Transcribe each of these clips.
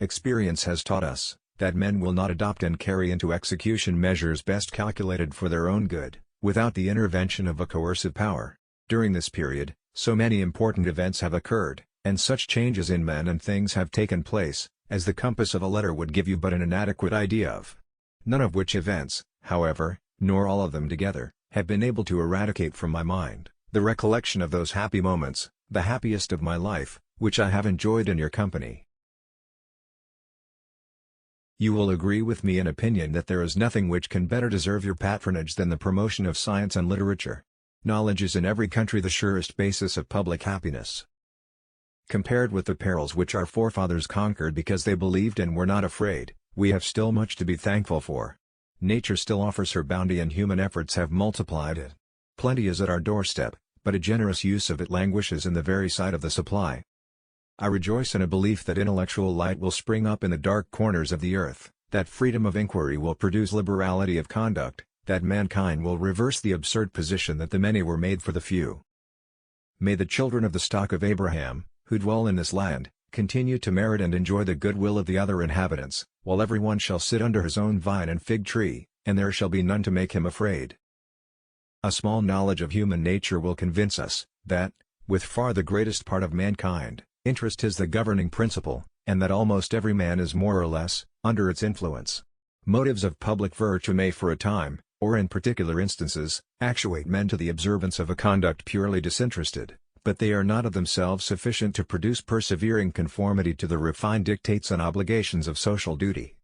Experience has taught us that men will not adopt and carry into execution measures best calculated for their own good, without the intervention of a coercive power. During this period, so many important events have occurred, and such changes in men and things have taken place, as the compass of a letter would give you but an inadequate idea of. None of which events, however, nor all of them together, have been able to eradicate from my mind the recollection of those happy moments, the happiest of my life, which I have enjoyed in your company. You will agree with me in opinion that there is nothing which can better deserve your patronage than the promotion of science and literature. Knowledge is in every country the surest basis of public happiness. Compared with the perils which our forefathers conquered because they believed and were not afraid, we have still much to be thankful for. Nature still offers her bounty and human efforts have multiplied it. Plenty is at our doorstep, but a generous use of it languishes in the very sight of the supply. I rejoice in a belief that intellectual light will spring up in the dark corners of the earth, that freedom of inquiry will produce liberality of conduct, that mankind will reverse the absurd position that the many were made for the few. May the children of the stock of Abraham, who dwell in this land, continue to merit and enjoy the goodwill of the other inhabitants, while every one shall sit under his own vine and fig tree, and there shall be none to make him afraid. A small knowledge of human nature will convince us, that, with far the greatest part of mankind, interest is the governing principle, and that almost every man is more or less, under its influence. Motives of public virtue may for a time, or in particular instances, actuate men to the observance of a conduct purely disinterested, but they are not of themselves sufficient to produce persevering conformity to the refined dictates and obligations of social duty.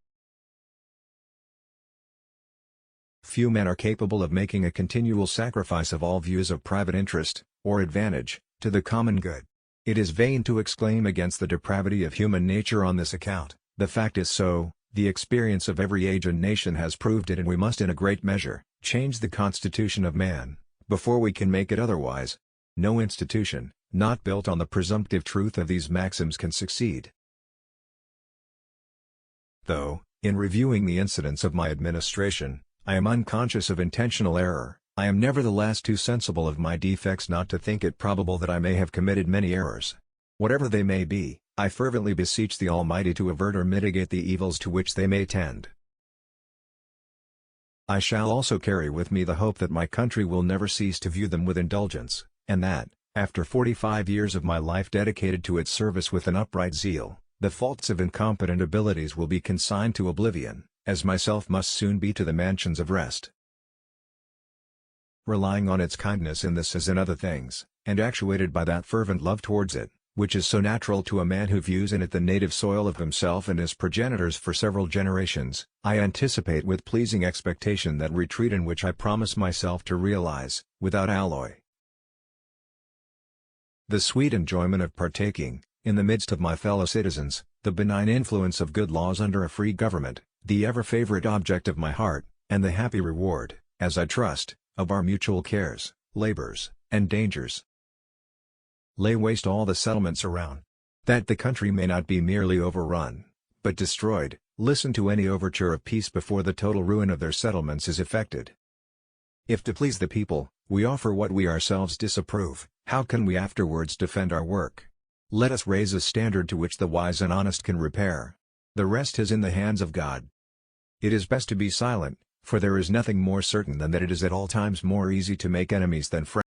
Few men are capable of making a continual sacrifice of all views of private interest, or advantage, to the common good. It is vain to exclaim against the depravity of human nature on this account. The fact is so, the experience of every age and nation has proved it, and we must in a great measure change the constitution of man, before we can make it otherwise. No institution, not built on the presumptive truth of these maxims, can succeed. Though, in reviewing the incidents of my administration, I am unconscious of intentional error, I am nevertheless too sensible of my defects not to think it probable that I may have committed many errors. Whatever they may be, I fervently beseech the Almighty to avert or mitigate the evils to which they may tend. I shall also carry with me the hope that my country will never cease to view them with indulgence, and that, after 45 years of my life dedicated to its service with an upright zeal, the faults of incompetent abilities will be consigned to oblivion, as myself must soon be to the mansions of rest. Relying on its kindness in this as in other things, and actuated by that fervent love towards it, which is so natural to a man who views in it the native soil of himself and his progenitors for several generations, I anticipate with pleasing expectation that retreat in which I promise myself to realize, without alloy, the sweet enjoyment of partaking, in the midst of my fellow citizens, the benign influence of good laws under a free government, the ever-favorite object of my heart, and the happy reward, as I trust, of our mutual cares, labors, and dangers. Lay waste all the settlements around, that the country may not be merely overrun, but destroyed. Listen to any overture of peace before the total ruin of their settlements is effected. If to please the people, we offer what we ourselves disapprove, how can we afterwards defend our work? Let us raise a standard to which the wise and honest can repair. The rest is in the hands of God. It is best to be silent, for there is nothing more certain than that it is at all times more easy to make enemies than friends.